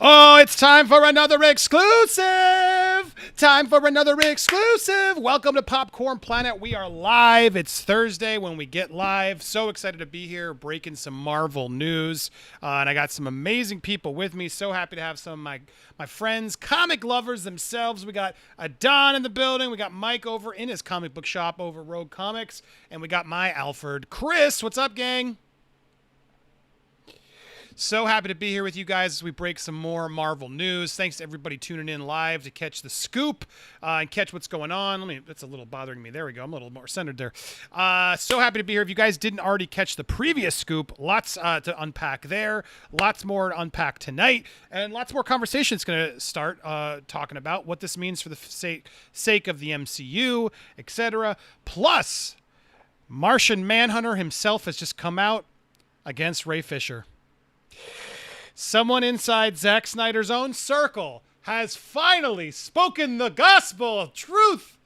Oh, it's time for another exclusive! Time for another exclusive! Welcome to Popcorn Planet. We are live. It's Thursday when we get live. So excited to be here, breaking some Marvel news. And I got some amazing people with me. So happy to have some of my friends, comic lovers themselves. We got Don in the building. We got Mike over in his comic book shop over Rogue Comics. And we got my Alfred. Chris, what's up, gang? So happy to be here with you guys as we break some more Marvel news. Thanks to everybody tuning in live to catch the scoop and catch what's going on. That's a little bothering me. There we go. I'm a little more centered there. So happy to be here. If you guys didn't already catch the previous scoop, lots to unpack there. Lots more to unpack tonight. And lots more conversations going to start talking about what this means for the sake of the MCU, etc. Plus, Martian Manhunter himself has just come out against Ray Fisher. Someone inside Zack Snyder's own circle has finally spoken the gospel of truth.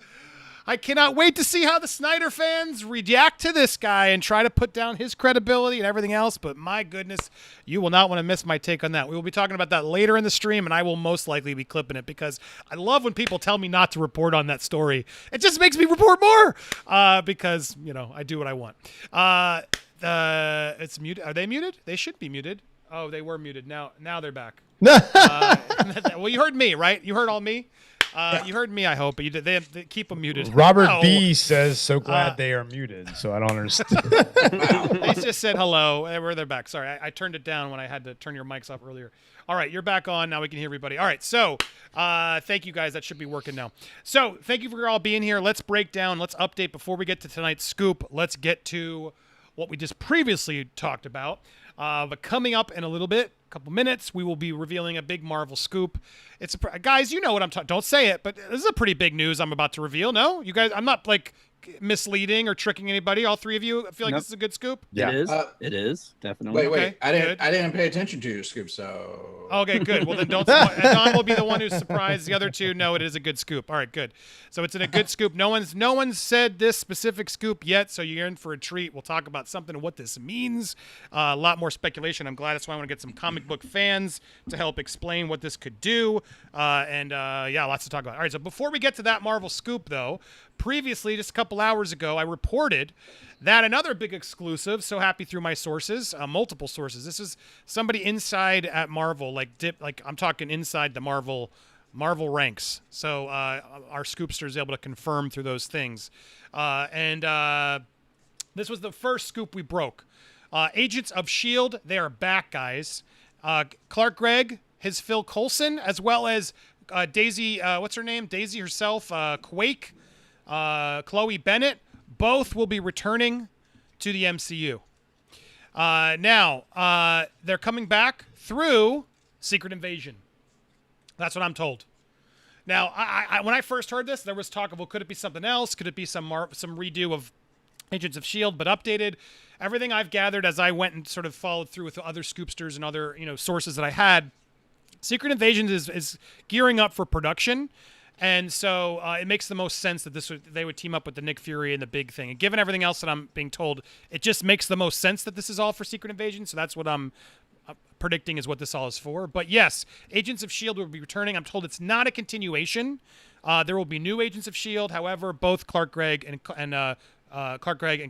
I cannot wait to see how the Snyder fans react to this guy and try to put down his credibility and everything else. But my goodness, you will not want to miss my take on that. We will be talking about that later in the stream, and I will most likely be clipping it because I love when people tell me not to report on that story. It just makes me report more because, you know, I do what I want. It's muted. Are they muted? They should be muted. Oh, they were muted. Now they're back. Well, you heard me, right? You heard all me. You heard me, I hope. But you did. They keep them muted. Robert B says, "So glad they are muted." So I don't understand. Wow. They just said hello. They're back. Sorry, I turned it down when I had to turn your mics off earlier. All right, you're back on. Now we can hear everybody. All right, so thank you guys. That should be working now. So thank you for all being here. Let's break down. Let's update before we get to tonight's scoop. Let's get to what we just previously talked about. But coming up in a little bit, a couple minutes, we will be revealing a big Marvel scoop. It's guys, you know what I'm talking. Don't say it, but this is a pretty big news I'm about to reveal. No, you guys, I'm not like misleading or tricking anybody. All three of you feel like this is a good scoop. Yeah, it is definitely. Wait, Okay, I didn't pay attention to your scoop, so okay, good. Well, then don't. Don will be the one who's surprised. The other two, no, it is a good scoop. All right, good. So it's in a good scoop. No one's said this specific scoop yet, so you're in for a treat. We'll talk about something and what this means. A lot more speculation. I'm glad. That's why I want to get some comic book fans to help explain what this could do. Yeah, lots to talk about. All right, so before we get to that Marvel scoop, though, previously, just a couple hours ago, I reported that another big exclusive, so happy through my sources, multiple sources. This is somebody inside at Marvel, like I'm talking inside the Marvel ranks. So our scoopster is able to confirm through those things. This was the first scoop we broke. Agents of S.H.I.E.L.D., they are back, guys. Clark Gregg, his Phil Coulson, as well as Daisy, what's her name? Daisy herself, Quake, Chloe Bennett, both will be returning to the MCU. Now, they're coming back through Secret Invasion. That's what I'm told. Now, I when I first heard this, there was talk of, well, could it be something else? Could it be some redo of Agents of S.H.I.E.L.D., but updated? Everything I've gathered as I went and sort of followed through with other scoopsters and other sources that I had, Secret Invasion is gearing up for production. And so it makes the most sense that they would team up with the Nick Fury and the big thing. And given everything else that I'm being told, it just makes the most sense that this is all for Secret Invasion. So that's what I'm predicting is what this all is for. But yes, Agents of S.H.I.E.L.D. will be returning. I'm told it's not a continuation. There will be new Agents of S.H.I.E.L.D. However, both Clark Gregg and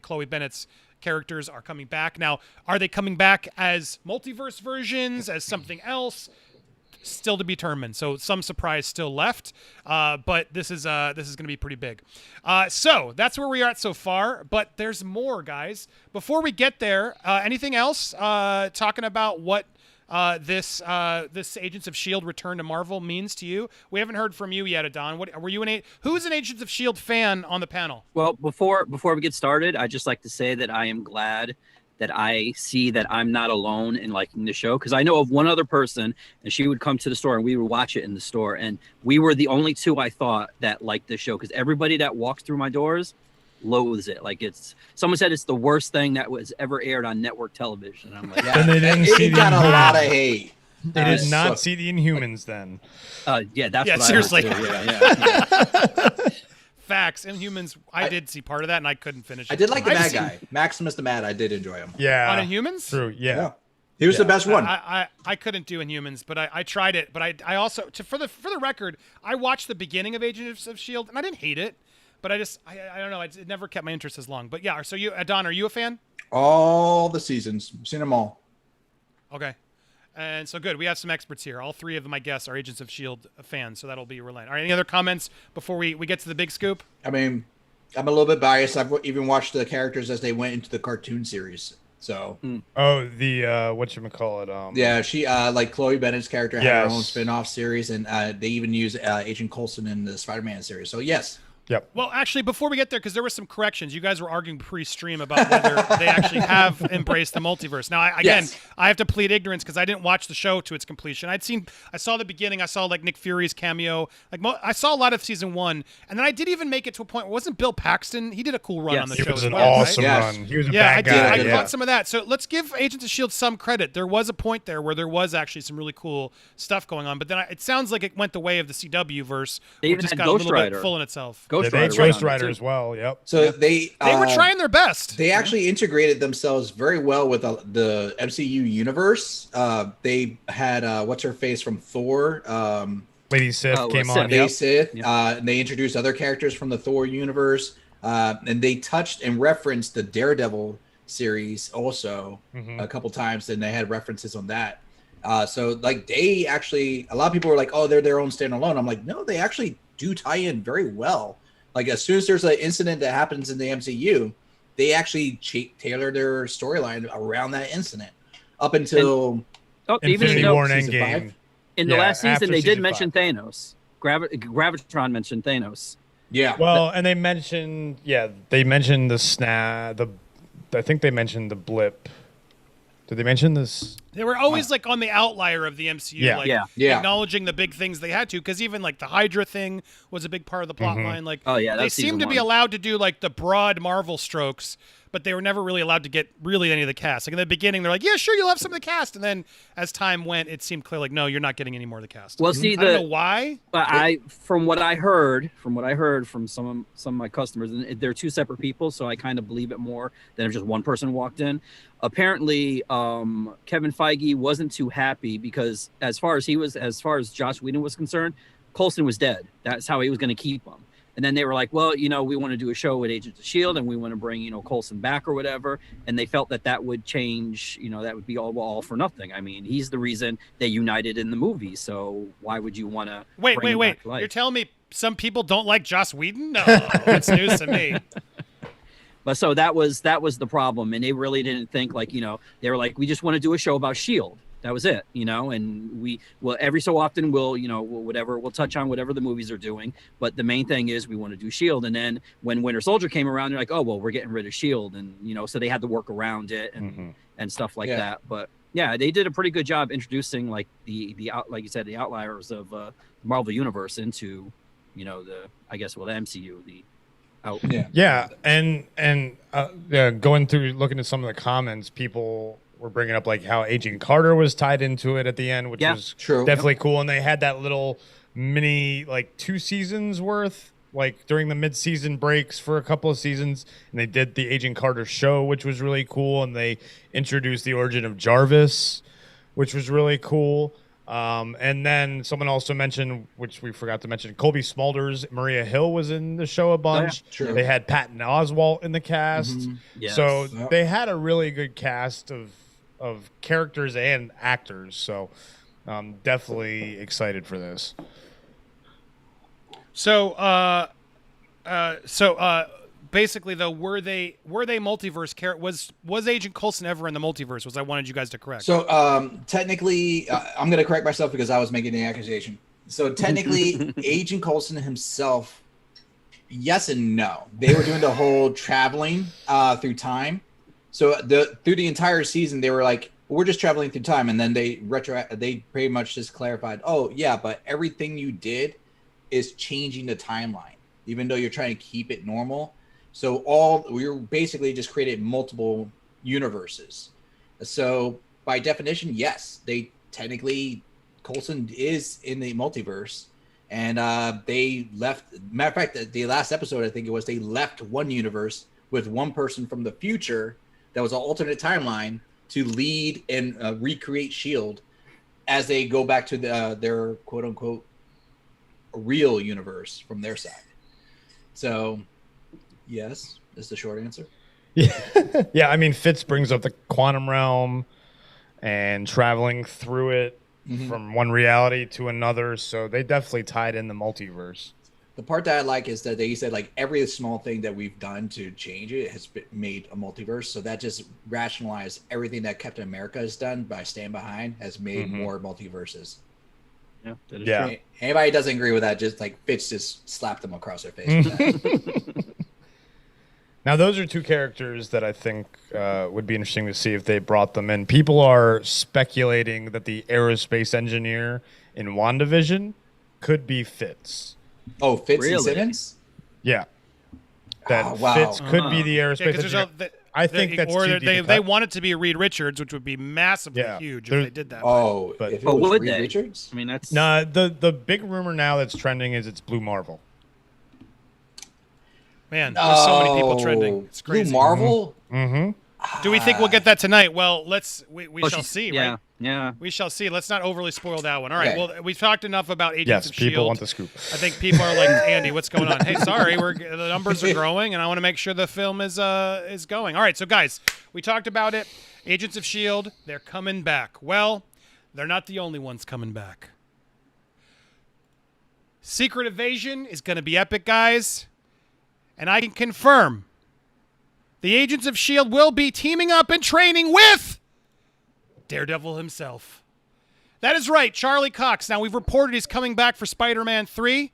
Chloe Bennett's characters are coming back. Now, are they coming back as multiverse versions, as something else? Still to be determined. So some surprise still left, but this is going to be pretty big. So that's where we are at so far, but there's more, guys. Before we get there, anything else talking about what this Agents of S.H.I.E.L.D. return to Marvel means to you? We haven't heard from you yet, Adon. Were you who's an Agents of S.H.I.E.L.D. fan on the panel? Well, before we get started, I'd just like to say that I am glad that I see that I'm not alone in liking the show, because I know of one other person, and she would come to the store and we would watch it in the store, and we were the only two I thought that liked this show, because everybody that walks through my doors loathes it. Like, someone said it's the worst thing that was ever aired on network television. I'm like, yeah, and they didn't see it got a lot of hate. They did not see the Inhumans then. Yeah, that's what seriously. I heard too. Yeah. Facts. Inhumans, I did see part of that, and I couldn't finish it. I did like the bad guy. Maximus the Mad, I did enjoy him. Yeah. On Inhumans? True, yeah. He was the best one. I couldn't do Inhumans, but I tried it. But I also for the record, I watched the beginning of Agents of Shield, and I didn't hate it, but I don't know. It never kept my interest as long. But yeah, so you, Don, are you a fan? All the seasons, seen them all. Okay. And so good. We have some experts here. All three of my guests are Agents of S.H.I.E.L.D. fans, so that'll be reliant. All right, any other comments before we get to the big scoop? I mean, I'm a little bit biased. I've even watched the characters as they went into the cartoon series. So, Oh, the whatchamacallit? yeah, she like Chloe Bennett's character had her own Yes. spin-off series, and they even use Agent Coulson in the Spider-Man series. So yes, Yep. Well, actually, before we get there, because there were some corrections, you guys were arguing pre-stream about whether they actually have embraced the multiverse. Now, I have to plead ignorance because I didn't watch the show to its completion. I saw the beginning. I saw like Nick Fury's cameo. I saw a lot of season 1, and then I did even make it to a point where wasn't Bill Paxton? He did a cool run on the He show. was as an well, awesome right? Yes. run. He was a Yeah, I bad did. guy. I yeah. caught some of that. So let's give Agents of S.H.I.E.L.D. some credit. There was a point there where there was actually some really cool stuff going on, but then it sounds like it went the way of the CW verse. They Or even just had got Ghost a little Rider. bit full in itself. Ghost They Rider. had was Ghost on it, Rider too. as well. Yep. so They were trying their best. They actually integrated themselves very well with the MCU universe. They had what's her face from Thor. Lady Sif Oh, came Sif. on. They Yep. Sith, Yep. and they introduced other characters from the Thor universe, and they touched and referenced the Daredevil series also a couple times, and they had references on that. So like they actually, a lot of people were like, "Oh, they're their own standalone." I'm like, no, they actually do tie in very well. Like as soon as there's an incident that happens in the MCU, they actually tailor their storyline around that incident up until Oh, even Infinity you know, War and season Endgame. 5? in the Yeah, last after season, they did season mention 5. Thanos. Gravitron mentioned Thanos. yeah. Well, and they mentioned the snap. I think they mentioned the blip. Did they mention this? They were always like on the outlier of the MCU, Yeah. like Yeah. acknowledging the big things they had to, because even like the Hydra thing was a big part of the plot line. Like, Oh, yeah, they that's seemed to season be 1. allowed to do like the broad Marvel strokes, but they were never really allowed to get really any of the cast. Like in the beginning, they're like, "Yeah, sure, you'll have some of the cast," and then as time went, it seemed clear like, "No, you're not getting any more of the cast." Well, see, I don't know why. But from what I heard from some of my customers, and they're two separate people, so I kind of believe it more than if just one person walked in. Apparently, Kevin Feige wasn't too happy because as far as Joss Whedon was concerned, Coulson was dead. That's how he was going to keep him. And then they were like, well, we want to do a show with Agents of S.H.I.E.L.D. and we want to bring, Coulson back or whatever. And they felt that would change, that would be all for nothing. I mean, he's the reason they united in the movie. So why would you want to Wait. You're telling me some people don't like Joss Whedon? No, that's news to me. But so that was the problem. And they really didn't think they were like, we just want to do a show about S.H.I.E.L.D. That was it, and we will every so often we'll touch on whatever the movies are doing. But the main thing is we want to do S.H.I.E.L.D. And then when Winter Soldier came around, they're like, oh, well, we're getting rid of S.H.I.E.L.D. And, so they had to work around it and stuff like that. But yeah, they did a pretty good job introducing like the outliers of the Marvel Universe into, the MCU, Going through looking at some of the comments, people were bringing up like how Agent Carter was tied into it at the end, which was True. definitely cool. And they had that little mini like 2 seasons worth, like during the mid-season breaks for a couple of seasons, and they did the Agent Carter show, which was really cool. And they introduced the origin of Jarvis, which was really cool. And then someone also mentioned, which we forgot to mention, Colby Smulders, Maria Hill was in the show a bunch. True. They had Patton Oswalt in the cast. Yes. So Yep. they had a really good cast of characters and actors. So I'm definitely excited for this. So basically, though, were they multiverse was Agent Coulson ever in the multiverse? Was I wanted you guys to correct? So technically, I'm going to correct myself because I was making the accusation. So technically, Agent Coulson himself, yes and no. They were doing the whole traveling through time. So through the entire season, they were like, we're just traveling through time. And then they pretty much just clarified, oh, yeah, but everything you did is changing the timeline, even though you're trying to keep it normal. So we were basically just created multiple universes. So by definition, yes, they technically, Coulson is in the multiverse. And they left, matter of fact, the last episode, I think it was, they left one universe with one person from the future that was an alternate timeline to lead and recreate Shield as they go back to their quote unquote real universe from their side. So, yes, is the short answer. Yeah, yeah. I mean, Fitz brings up the quantum realm and traveling through it from one reality to another. So they definitely tied in the multiverse. The part that I like is that they said like every small thing that we've done to change it has made a multiverse. So that just rationalized everything that Captain America has done by Stand Behind has made more multiverses. Yeah, that is Yeah. true. Anybody doesn't agree with that, just like Fitz just slapped them across their face. With that. Now, those are two characters that I think would be interesting to see if they brought them in. People are speculating that the aerospace engineer in WandaVision could be Fitz. Oh, Fitz Really? and Simmons? Yeah. That Oh, wow. Fitz could be the Yeah, aerospace 'cause there's engineer. I think that's or too deep they a they cut. want it to be Reed Richards, which would be massively Yeah. huge There's- if they did that. Oh, But- if it But was would Reed they? Richards? I mean, that's Nah, the big rumor now that's trending is it's Blue Marvel. Man, there's so many people trending. It's Blue crazy. Marvel? Mm-hmm. Do we think we'll get that tonight? Well, we Oh, shall she's- see, yeah, right? yeah. We shall see. Let's not overly spoil that one. All right. Okay. Well, we've talked enough about Agents Yes, of people S.H.I.E.L.D. want the scoop. I think people are like, Andy, what's going on? Hey, sorry, the numbers are growing, and I want to make sure the film is going. All right, so guys, we talked about it. Agents of S.H.I.E.L.D., they're coming back. Well, they're not the only ones coming back. Secret Invasion is going to be epic, guys, and I can confirm the Agents of S.H.I.E.L.D. will be teaming up and training with Daredevil himself. That is right, Charlie Cox. Now, we've reported he's coming back for Spider-Man 3.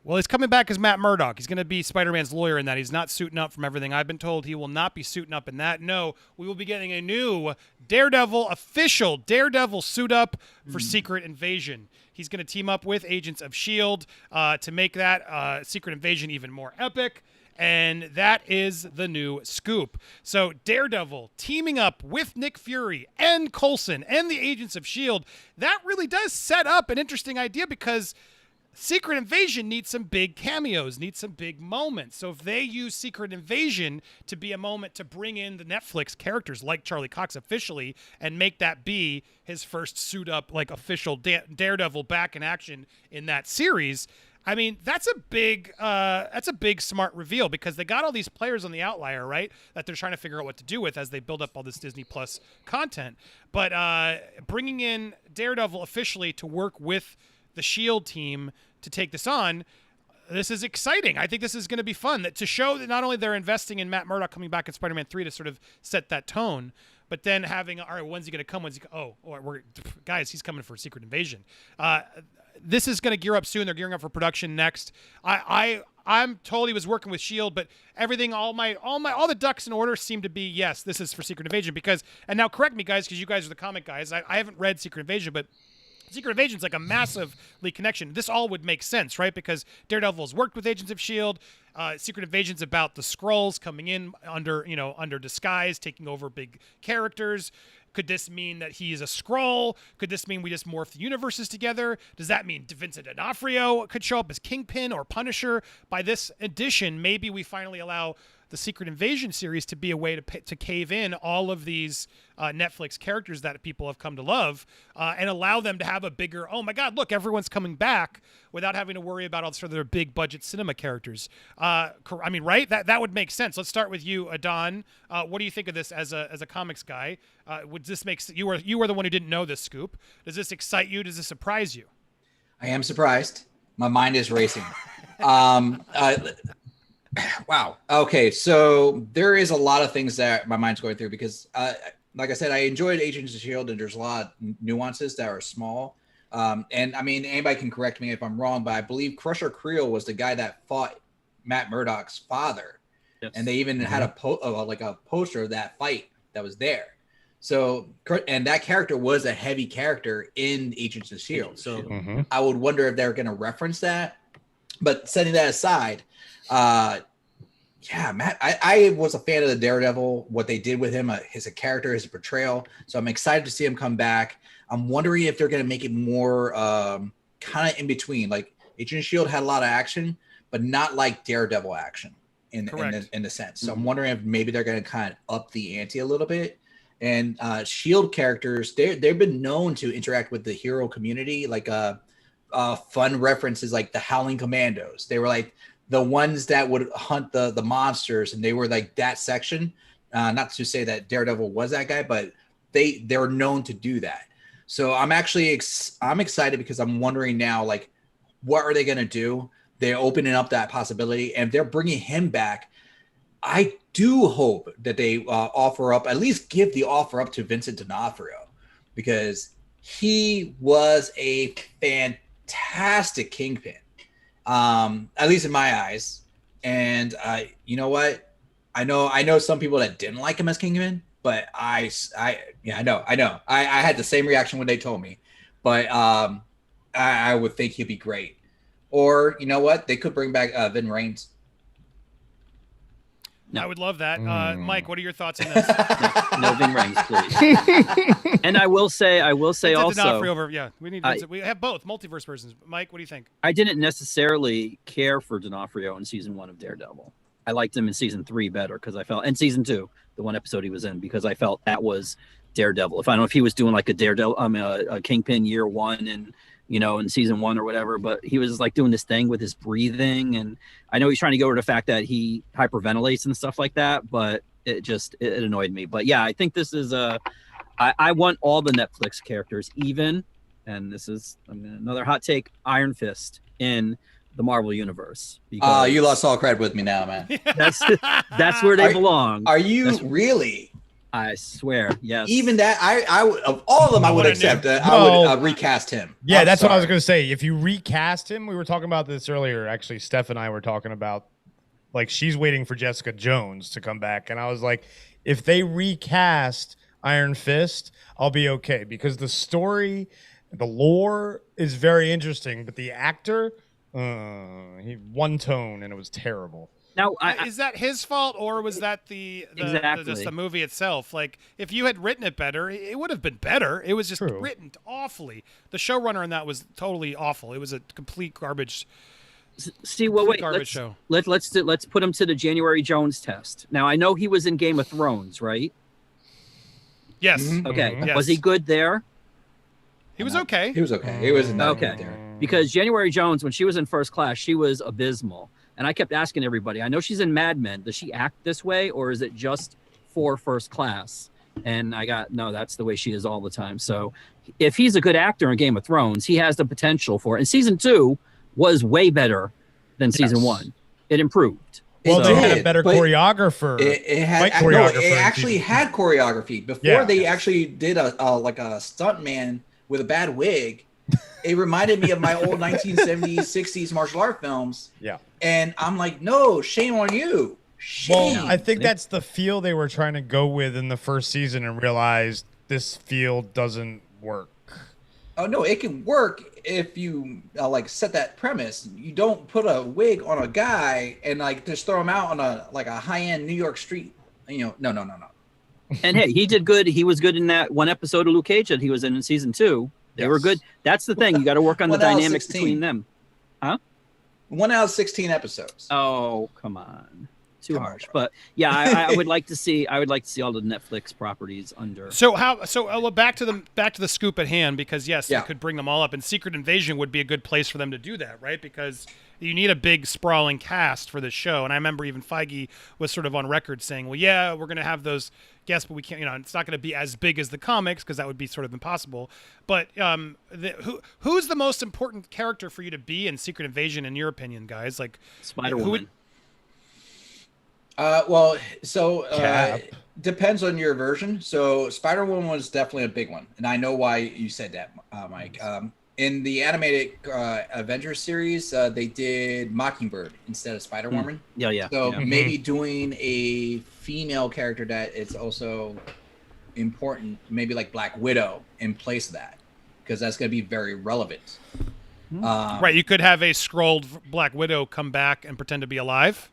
Well, he's coming back as Matt Murdock. He's going to be Spider-Man's lawyer in that. He's not suiting up from everything I've been told. He will not be suiting up in that. No, we will be getting a new official Daredevil suit up for Secret Invasion. He's going to team up with Agents of S.H.I.E.L.D. To make that Secret Invasion even more epic. And that is the new scoop. So Daredevil teaming up with Nick Fury and Coulson and the Agents of S.H.I.E.L.D., that really does set up an interesting idea because Secret Invasion needs some big cameos, needs some big moments. So if they use Secret Invasion to be a moment to bring in the Netflix characters like Charlie Cox officially and make that be his first suit up, like official Daredevil back in action in that series, I mean, that's a big smart reveal because they got all these players on the outlier, right? That they're trying to figure out what to do with as they build up all this Disney Plus content. But bringing in Daredevil officially to work with the S.H.I.E.L.D. team to take this on, this is exciting. I think this is going to be fun. To show that not only they're investing in Matt Murdock coming back in Spider-Man 3 to sort of set that tone, but then having, all right, when's he going to come? Guys, he's coming for Secret Invasion. This is going to gear up soon. They're gearing up for production next. I'm told he was working with S.H.I.E.L.D., but everything, all the ducks in order seem to be, yes, this is for Secret Invasion and now correct me, guys, because you guys are the comic guys. I haven't read Secret Invasion, but Secret Invasion's like a massively connection. This all would make sense, right? Because Daredevil's worked with Agents of S.H.I.E.L.D. Secret Invasion's about the Skrulls coming in under disguise, taking over big characters. Could this mean that he's a Skrull? Could this mean we just morph the universes together? Does that mean Vincent D'Onofrio could show up as Kingpin or Punisher? By this edition, maybe we finally allow the Secret Invasion series to be a way to cave in all of these Netflix characters that people have come to love and allow them to have a bigger, oh my God, look, everyone's coming back without having to worry about all sort of their big budget cinema characters. I mean, right? That would make sense. Let's start with you, Adon. What do you think of this as a comics guy? Would this make you were the one who didn't know this scoop? Does this excite you? Does this surprise you? I am surprised. My mind is racing. Wow. Okay, so there is a lot of things that my mind's going through because, like I said, I enjoyed Agents of S.H.I.E.L.D. and there's a lot of nuances that are small. And I mean, anybody can correct me if I'm wrong, but I believe Crusher Creel was the guy that fought Matt Murdock's father. Yes. And they even had a poster of that fight that was there. So, and that character was a heavy character in Agents of S.H.I.E.L.D. So I would wonder if they're going to reference that. But setting that aside, yeah, Matt, I was a fan of the Daredevil, what they did with him, his character, his portrayal. So I'm excited to see him come back. I'm wondering if they're going to make it more kind of in between. Like Agent of S.H.I.E.L.D. had a lot of action, but not like Daredevil action in the sense. So I'm wondering if maybe they're going to kind of up the ante a little bit And Shield characters, they've been known to interact with the hero community. Like fun references like the Howling Commandos. They were like the ones that would hunt the monsters, and they were like that section. Not to say that Daredevil was that guy, but they're known to do that. So I'm actually I'm excited because I'm wondering now, like, what are they going to do? They're opening up that possibility, and if they're bringing him back, I do hope that they offer up, at least give the offer up to Vincent D'Onofrio, because he was a fantastic Kingpin, at least in my eyes. And you know what? I know some people that didn't like him as Kingpin, but I know. I had the same reaction when they told me, but I would think he'd be great. Or you know what? They could bring back Vin Rames. No. I would love that. Mike, what are your thoughts on this? No Vin Rames, please. And I will say also, we have both multiverse versions. Mike, what do you think? I didn't necessarily care for D'Onofrio in season 1 of Daredevil. I liked him in season 3 better because I felt, and season 2, the one episode he was in, because I felt that was Daredevil. If I don't know if he was doing like a Daredevil, a Kingpin year 1 and in season 1 or whatever, but he was like doing this thing with his breathing, and I know he's trying to go over the fact that he hyperventilates and stuff like that, but it annoyed me. But yeah, I think this is I want all the Netflix characters, even, and this is another hot take, Iron Fist in the Marvel universe. Because you lost all cred with me now, man. That's where they belong. Are you really? I swear, yes. Even that, I would, of all of them, I would accept that. I would recast him. Yeah, that's what I was going to say. If you recast him, we were talking about this earlier. Actually, Steph and I were talking about, like, she's waiting for Jessica Jones to come back. And I was like, if they recast Iron Fist, I'll be okay. Because the story, the lore is very interesting. But the actor, he one tone, and it was terrible. Now, is that his fault, or was that just the movie itself? Like, if you had written it better, it would have been better. It was just written awfully. The showrunner on that was totally awful. It was a complete garbage. Show. Let's put him to the January Jones test. Now, I know he was in Game of Thrones, right? Yes. Mm-hmm. Okay. Mm-hmm. Yes. Was he good there? He was okay. He was okay. He was not okay. Good there. Because January Jones, when she was in First Class, she was abysmal. And I kept asking everybody, I know she's in Mad Men. Does she act this way, or is it just for First Class? And I got, no, that's the way she is all the time. So if he's a good actor in Game of Thrones, he has the potential for it. And season 2 was way better than season 1. It improved. Well, they had a better choreographer. It actually had choreography. Before they actually did a stuntman with a bad wig. It reminded me of my old 1970s, 60s martial art films. Yeah. And I'm like, no, shame on you. Shame. Well, I think that's the feel they were trying to go with in the first season and realized this feel doesn't work. Oh, no, it can work if you set that premise. You don't put a wig on a guy and just throw him out on a high-end New York street. No. And hey, he did good. He was good in that one episode of Luke Cage that he was in season 2. They were good. That's the thing. You got to work on the dynamics between them. Huh? 1 out of 16 episodes. Oh, come on. Too harsh. But yeah, I would like to see all the Netflix properties under. So back to the scoop at hand, because yes, you could bring them all up, and Secret Invasion would be a good place for them to do that, right? Because you need a big sprawling cast for this show. And I remember even Feige was sort of on record saying, well, yeah, we're going to have those guests, but we can't, it's not going to be as big as the comics because that would be sort of impossible. But who's the most important character for you to be in Secret Invasion, in your opinion, guys? Like Spider-Woman. Depends on your version. So Spider-Woman was definitely a big one. And I know why you said that, Mike. In the animated Avengers series, they did Mockingbird instead of Spider-Woman. Yeah. So maybe doing a female character that is also important, maybe like Black Widow in place of that, because that's going to be very relevant. Right, you could have a scrolled Black Widow come back and pretend to be alive.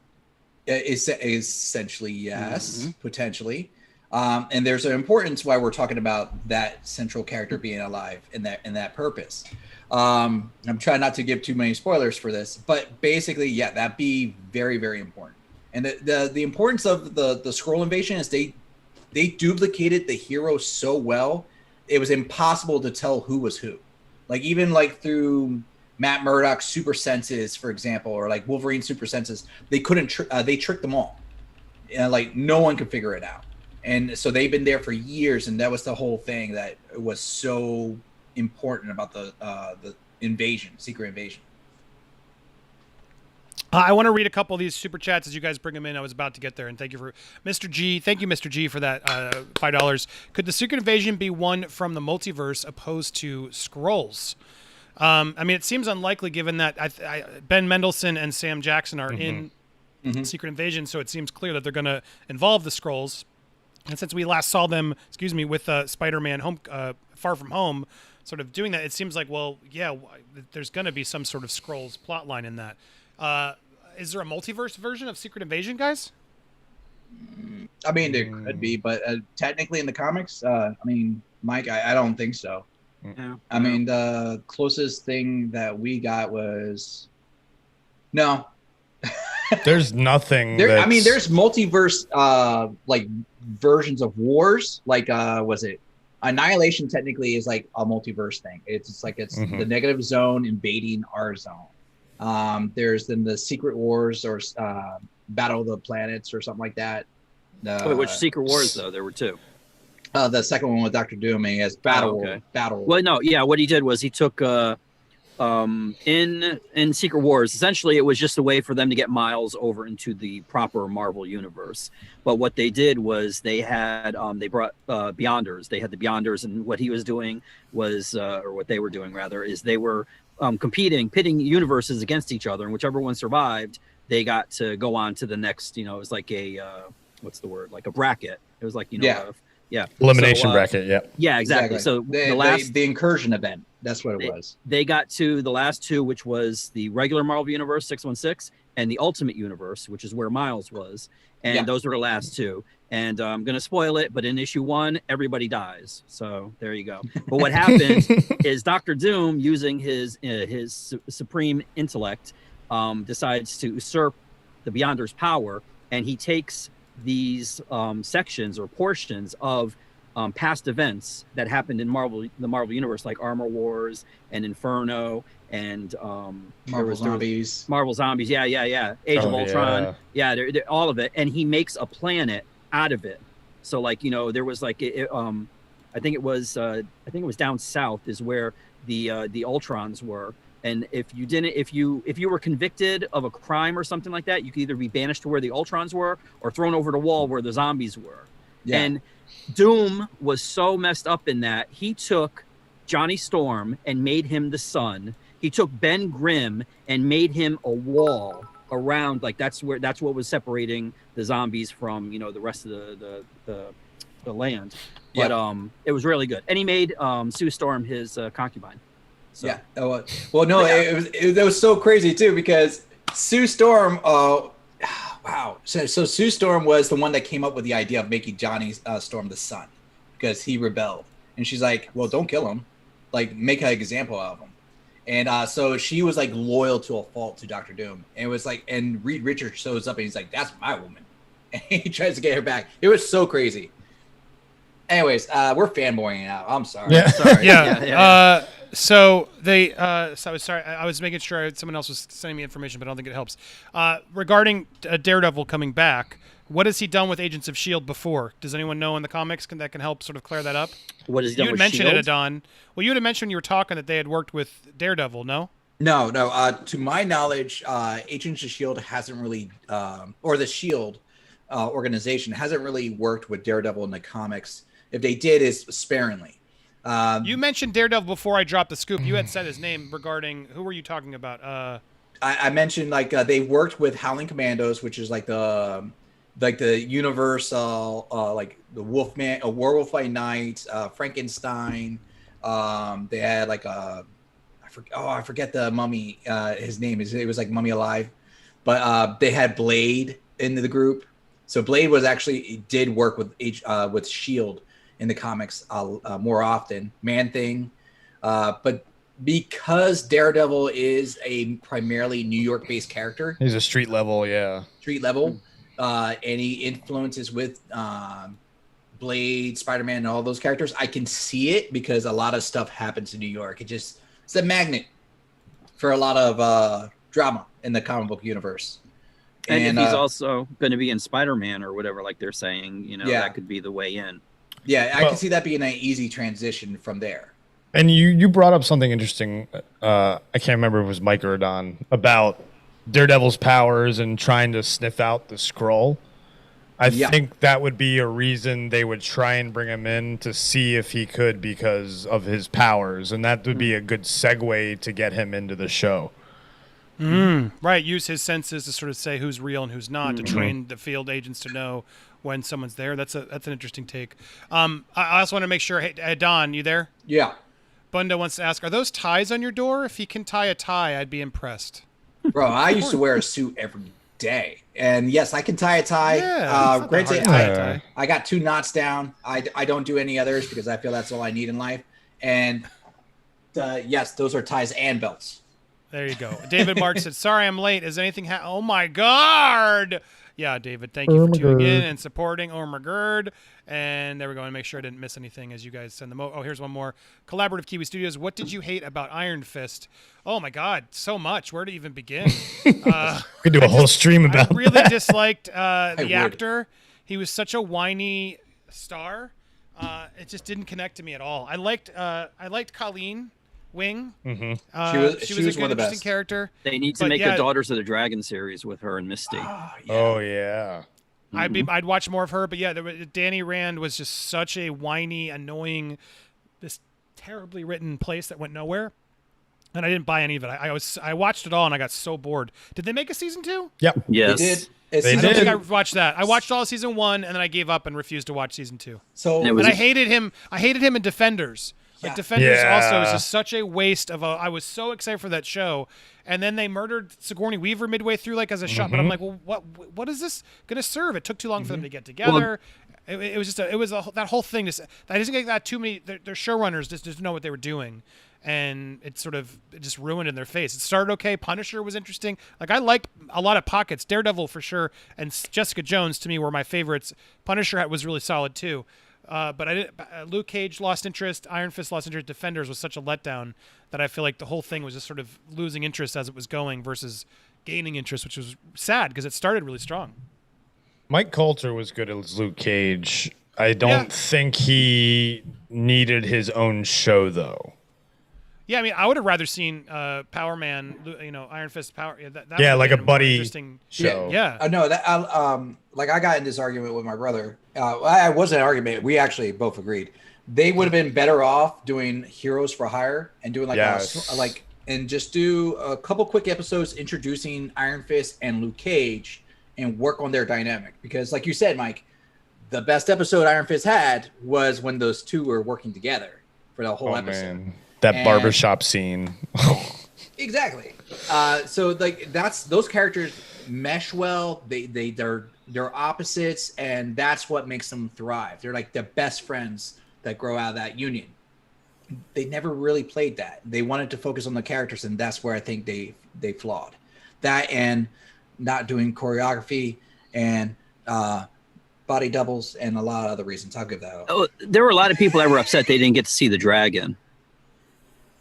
Essentially, yes, potentially. And there's an importance why we're talking about that central character being alive in that purpose. I'm trying not to give too many spoilers for this, but basically, that'd be very, very important. And the importance of the Skrull invasion is they they duplicated the hero so well, it was impossible to tell who was who. Like even like through Matt Murdock's super senses, for example, or like Wolverine super senses, they couldn't. They tricked them all. Like no one could figure it out. And so they've been there for years, and that was the whole thing that was so important about the invasion, secret invasion. I want to read a couple of these super chats as you guys bring them in. I was about to get there, and thank you for Mr. G. Thank you, Mr. G, for that $5. Could the secret invasion be one from the multiverse opposed to Skrulls? I mean, it seems unlikely given that Ben Mendelsohn and Sam Jackson are in Secret Invasion, so it seems clear that they're going to involve the Skrulls. And since we last saw them, with Spider-Man Far From Home, sort of doing that, it seems like, well, yeah, there's going to be some sort of Skrulls plotline in that. Is there a multiverse version of Secret Invasion, guys? I mean, there could be, but technically in the comics, I mean, Mike, I don't think so. Yeah. I mean, the closest thing that we got was no. There's nothing. I mean, there's multiverse like versions of wars. Like was it Annihilation? Technically, is like a multiverse thing. It's like the negative zone invading our zone. There's then the Secret Wars or Battle of the Planets or something like that. Wait, which Secret Wars though? There were two. The second one with Dr. Doom, he has Battle. Well, no, yeah. What he did was he took in Secret Wars. Essentially, it was just a way for them to get Miles over into the proper Marvel universe. But what they did was they had they brought Beyonders. They had the Beyonders, and what he was doing was, or what they were doing rather, is they were pitting universes against each other, and whichever one survived, they got to go on to the next. It was like a what's the word? Like a bracket. It was like elimination bracket. Yeah, exactly. So the incursion event. That's what it was. They got to the last two, which was the regular Marvel Universe 616 and the Ultimate Universe, which is where Miles was, and those were the last two. And I'm going to spoil it, but in issue 1, everybody dies. So there you go. But what happened is Dr. Doom, using his supreme intellect, decides to usurp the Beyonder's power, and he takes these sections or portions of past events that happened in the Marvel Universe, like Armor Wars and Inferno and Marvel Zombies. Marvel Zombies, Age of Ultron, they're all of it, and he makes a planet out of it. So like there was like I think it was down south is where the Ultrons were. And if you were convicted of a crime or something like that, you could either be banished to where the Ultrons were or thrown over the wall where the zombies were. Yeah. And Doom was so messed up in that he took Johnny Storm and made him the sun. He took Ben Grimm and made him a wall around, like that's what was separating the zombies from the rest of the land. But it was really good, and he made Sue Storm his concubine. So. Yeah. Well, no, it was so crazy too because Sue Storm. Wow. So Sue Storm was the one that came up with the idea of making Johnny Storm the sun because he rebelled, and she's like, "Well, don't kill him, like make an example out of him." And so she was like loyal to a fault to Dr. Doom, and it was like, and Reed Richards shows up and he's like, "That's my woman," and he tries to get her back. It was so crazy. Anyways, we're fanboying out. I'm sorry. Yeah. Sorry. So they, so sorry, I was making sure someone else was sending me information, but I don't think it helps. Regarding Daredevil coming back, what has he done with Agents of S.H.I.E.L.D. before? Does anyone know in the comics that can help sort of clear that up? What has he done with mentioned S.H.I.E.L.D.? it, Adon. Well, you had mentioned when you were talking that they had worked with Daredevil, no? No. To my knowledge, Agents of S.H.I.E.L.D. hasn't really, or the S.H.I.E.L.D. Organization hasn't really worked with Daredevil in the comics. If they did, is sparingly. You mentioned Daredevil befor I dropped the scoop. You had said his name regarding who were you talking about? I mentioned like they worked with Howling Commandos, which is like the universal like the Wolfman, a Werewolf by Night, Frankenstein. They had like I forget the mummy. His name it was like Mummy Alive, but they had Blade into the group. So Blade did work with S.H.I.E.L.D. in the comics more often, Man-Thing. But because Daredevil is a primarily New York-based character. He's a street level, and he influences with Blade, Spider-Man, and all those characters, I can see it because a lot of stuff happens in New York. It's a magnet for a lot of drama in the comic book universe. And if he's also going to be in Spider-Man or whatever, like they're saying, that could be the way in. Yeah, I can see that being an easy transition from there. And you brought up something interesting. I can't remember if it was Mike or Don about Daredevil's powers and trying to sniff out the Skrull. I think that would be a reason they would try and bring him in to see if he could because of his powers, and that would be a good segue to get him into the show. Right, use his senses to sort of say who's real and who's not, to train the field agents to know when someone's there. That's an interesting take. I also want to make sure. Hey, Don, you there? Yeah. Bunda wants to ask, are those ties on your door? If he can tie a tie, I'd be impressed. Bro, I used to wear a suit every day. And yes, I can tie a tie. Yeah, granted, tie. I got 2 knots down. I don't do any others because I feel that's all I need in life. And yes, those are ties and belts. There you go. David March said, sorry I'm late. Is anything oh my God. Yeah, David, thank you for tuning in and supporting Ormagerd. And there we go. And make sure I didn't miss anything as you guys send them. Oh, here's one more. Collaborative Kiwi Studios. What did you hate about Iron Fist? Oh my God, so much. Where to even begin? We could do a whole stream about I really that. disliked the actor. He was such a whiny star. It just didn't connect to me at all. I liked Colleen Wing. Mm-hmm. She was a good, interesting character. They need to make a Daughters of the Dragon series with her and Misty. Oh yeah. I'd watch more of her, but Danny Rand was just such a whiny, annoying, this terribly written place that went nowhere, and I didn't buy any of it. I watched it all and I got so bored. Did they make a season 2? Yep. Yes. They did. They I don't did. think I watched that. I watched all of season 1 and then I gave up and refused to watch season 2. So And I hated him. I hated him in Defenders. Like Defenders Yeah. also is just such a waste of I was so excited for that show, and then they murdered Sigourney Weaver midway through, like as a shot. But I'm like, well, what is this going to serve? It took too long for them to get together. It was just that whole thing. I just think that too many. Their showrunners just didn't know what they were doing, and it just ruined in their face. It started okay. Punisher was interesting. Like I like a lot of pockets. Daredevil for sure, and Jessica Jones to me were my favorites. Punisher was really solid too. But I didn't. Luke Cage lost interest. Iron Fist lost interest. Defenders was such a letdown that I feel like the whole thing was just sort of losing interest as it was going versus gaining interest, which was sad because it started really strong. Mike Coulter was good as Luke Cage. I don't think he needed his own show though. Yeah, I mean, I would have rather seen Power Man, Iron Fist Power. That like a buddy interesting show. Yeah. No, that I got in this argument with my brother. I wasn't an argument. We actually both agreed. They would have been better off doing Heroes for Hire and doing and just do a couple quick episodes introducing Iron Fist and Luke Cage and work on their dynamic. Because like you said, Mike, the best episode Iron Fist had was when those two were working together for the whole episode. Man. That barbershop scene. Exactly. So like those characters mesh well. They're opposites, and that's what makes them thrive. They're like the best friends that grow out of that union. They never really played that. They wanted to focus on the characters, and that's where I think they flawed. That and not doing choreography and body doubles and a lot of other reasons. I'll give that up. Oh, there were a lot of people that were upset they didn't get to see the dragon.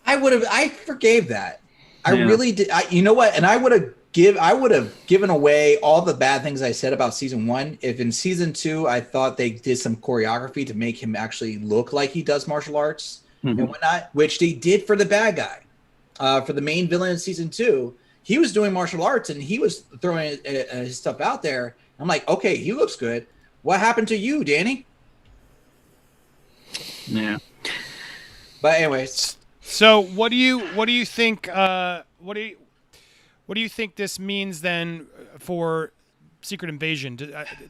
I forgave that. I really did. You know what? And I would have given away all the bad things I said about season 1 if in season 2 I thought they did some choreography to make him actually look like he does martial arts and whatnot, which they did for the bad guy. For the main villain in season 2, he was doing martial arts and he was throwing his stuff out there. I'm like, okay, he looks good. What happened to you, Danny? Yeah. But anyways. So what do you think? What do you think this means then for Secret Invasion?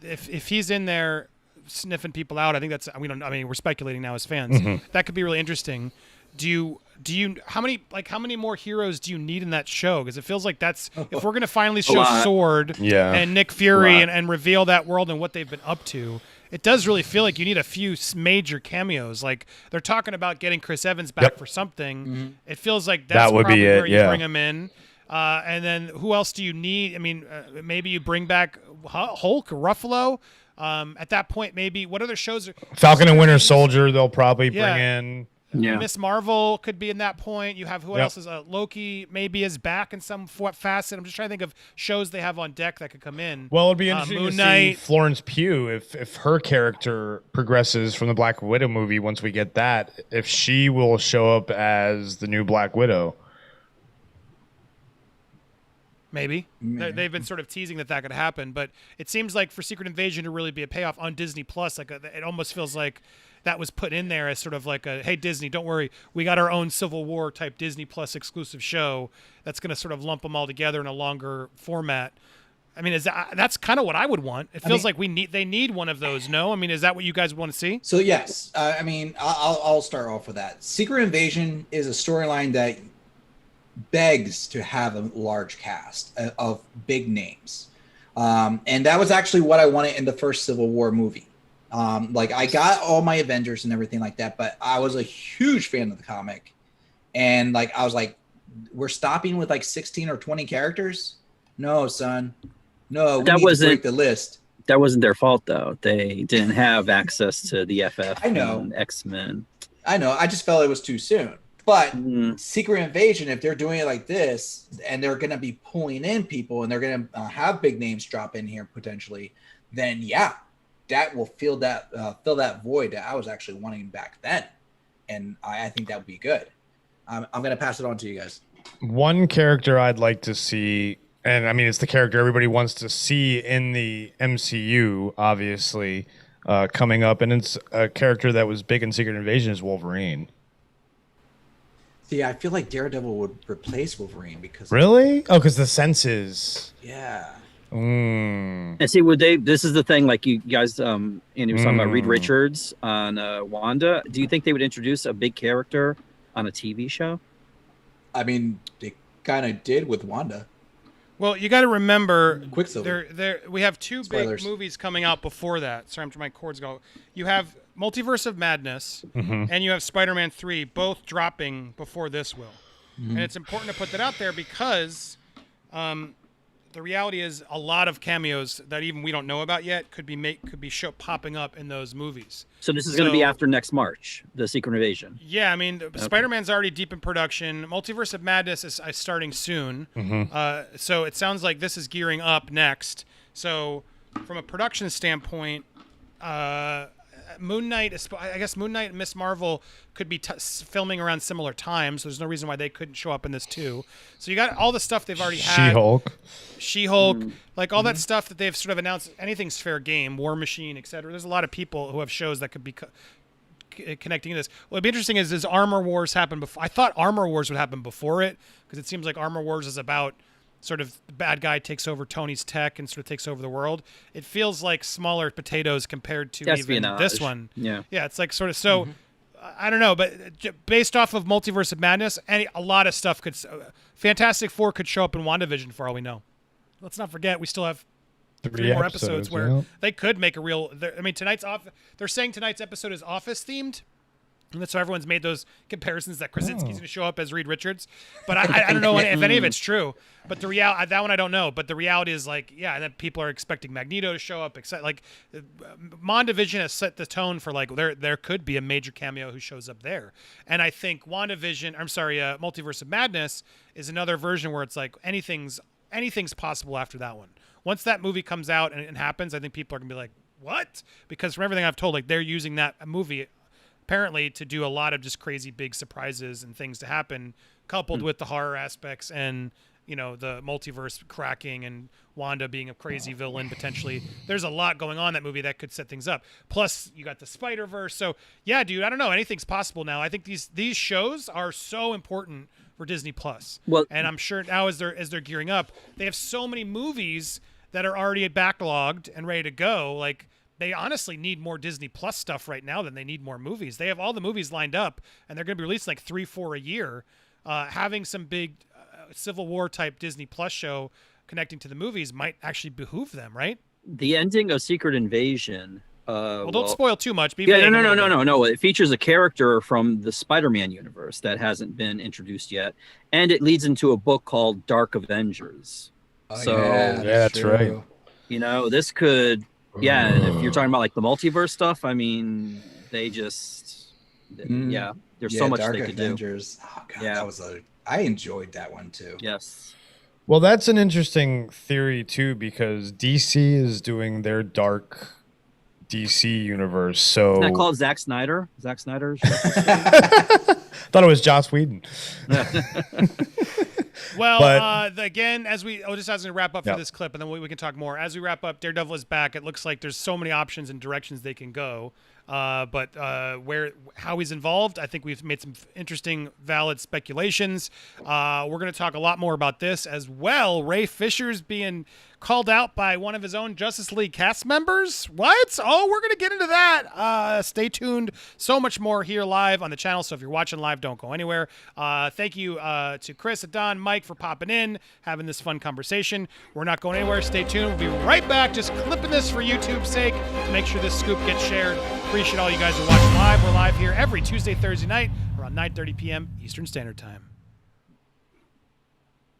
If he's in there sniffing people out, I think that's we're speculating now as fans. That could be really interesting. Do you how many more heroes do you need in that show? Because it feels like that's if we're gonna finally show Sword and Nick Fury and reveal that world and what they've been up to. It does really feel like you need a few major cameos. Like they're talking about getting Chris Evans back for something. It feels like that's would probably be where it, you bring him in. And then who else do you need? I mean, maybe you bring back Hulk, Ruffalo. At that point, maybe what other shows? Falcon and Winter Soldier, they'll probably bring in. Yeah. Miss Marvel could be in that point. You have who Yep. else is Loki maybe is back in some facet. I'm just trying to think of shows they have on deck that could come in. Well, it'd be interesting Moon to Knight. see Florence Pugh if her character progresses from the Black Widow movie. Once we get that, if she will show up as the new Black Widow. Maybe. They've been sort of teasing that could happen, but it seems like for Secret Invasion to really be a payoff on Disney Plus, it almost feels like that was put in there as sort of like a, hey, Disney, don't worry, we got our own Civil War type Disney Plus exclusive show that's going to sort of lump them all together in a longer format. I mean, that's kind of what I would want. It feels like they need one of those. No, I mean, is that what you guys want to see? So yes, I mean, I'll start off with that. Secret Invasion is a storyline that begs to have a large cast of big names, and that was actually what I wanted in the first Civil War movie. Like I got all my Avengers and everything like that, but I was a huge fan of the comic, and like I was like, we're stopping with like 16 or 20 characters. No, son, no, we need to break the list. That wasn't their fault though. They didn't have access to the FF. I know. And X-Men. I know. I just felt it was too soon. But Secret Invasion, if they're doing it like this, and they're going to be pulling in people, and they're going to have big names drop in here potentially, then yeah, that will fill that void that I was actually wanting back then, and I think that would be good. I'm going to pass it on to you guys. One character I'd like to see, and I mean it's the character everybody wants to see in the MCU, obviously, coming up, and it's a character that was big in Secret Invasion, is Wolverine. See, I feel like Daredevil would replace Wolverine because Really? Oh, because the senses. Yeah. Mm. And see, this is the thing, like you guys, Andy was talking about Reed Richards on Wanda. Do you think they would introduce a big character on a TV show? I mean, they kind of did with Wanda. Well, you got to remember, Quicksilver. we have two Spoilers. big movies coming out before that. Sorry, my cords go. You have Multiverse of Madness, and you have Spider-Man 3, both dropping before this will. And it's important to put that out there because the reality is a lot of cameos that even we don't know about yet could be popping up in those movies. So this is going to be after next March, the Secret Invasion. Yeah, I mean, Spider-Man's already deep in production. Multiverse of Madness is starting soon. So it sounds like this is gearing up next. So from a production standpoint, Moon Knight, I guess Moon Knight and Miss Marvel could be filming around similar times. So there's no reason why they couldn't show up in this too. So you got all the stuff they've already had. She-Hulk, like all that stuff that they've sort of announced. Anything's fair game. War Machine, etc. There's a lot of people who have shows that could be connecting to this. What'd be interesting is, does Armor Wars happen before? I thought Armor Wars would happen before it because it seems like Armor Wars is about sort of the bad guy takes over Tony's tech and sort of takes over the world. It feels like smaller potatoes compared to Espionage. even this one. Yeah, it's like sort of so. I don't know, but based off of Multiverse of Madness, a lot of stuff could. Fantastic Four could show up in WandaVision for all we know. Let's not forget we still have three more episodes where they could make a real. I mean, they're saying tonight's episode is Office themed. And that's why everyone's made those comparisons that Krasinski's going to show up as Reed Richards. But I don't know if any of it's true. But the reality, that one I don't know. But the reality is like, yeah, and then people are expecting Magneto to show up. Like, WandaVision has set the tone for like there could be a major cameo who shows up there. And I think Multiverse of Madness is another version where it's like anything's possible after that one. Once that movie comes out and it happens, I think people are going to be like, what? Because from everything I've told, like they're using that movie apparently to do a lot of just crazy big surprises and things to happen, coupled with the horror aspects and, you know, the multiverse cracking and Wanda being a crazy villain potentially. There's a lot going on in that movie that could set things up. Plus, you got the Spider-Verse. So, yeah, dude, I don't know. Anything's possible now. I think these shows are so important for Disney Plus. Well, and I'm sure now as they're gearing up, they have so many movies that are already backlogged and ready to go. Like, they honestly need more Disney Plus stuff right now than they need more movies. They have all the movies lined up, and they're going to be releasing like 3-4 a year. Having some big Civil War type Disney Plus show connecting to the movies might actually behoove them, right? The ending of Secret Invasion. Don't spoil too much. No. It features a character from the Spider-Man universe that hasn't been introduced yet, and it leads into a book called Dark Avengers. Yeah, that's right. You know, this could Yeah, and if you're talking about like the multiverse stuff, I mean, they just, yeah, there's so much Dark they could Avengers. Oh god, Yeah. that was I enjoyed that one too. do. Yes. Well, that's an interesting theory too, because DC is doing their dark DC universe. So Isn't that called Zack Snyder? Zack Snyder? thought it was Joss Whedon. Well, But- again, just as we wrap up for Yep. this clip, and then we can talk more. As we wrap up, Daredevil is back. It looks like there's so many options and directions they can go. But how he's involved, I think we've made some interesting, valid speculations. We're going to talk a lot more about this as well. Ray Fisher's being called out by one of his own Justice League cast members. What? Oh, we're going to get into that. Stay tuned. So much more here live on the channel. So if you're watching live, don't go anywhere. Thank you to Chris, Adon, Mike for popping in, having this fun conversation. We're not going anywhere. Stay tuned. We'll be right back. Just clipping this for YouTube's sake to make sure this scoop gets shared. Appreciate all you guys who are watching live. We're live here every Tuesday, Thursday night around 9:30 p.m. Eastern Standard Time.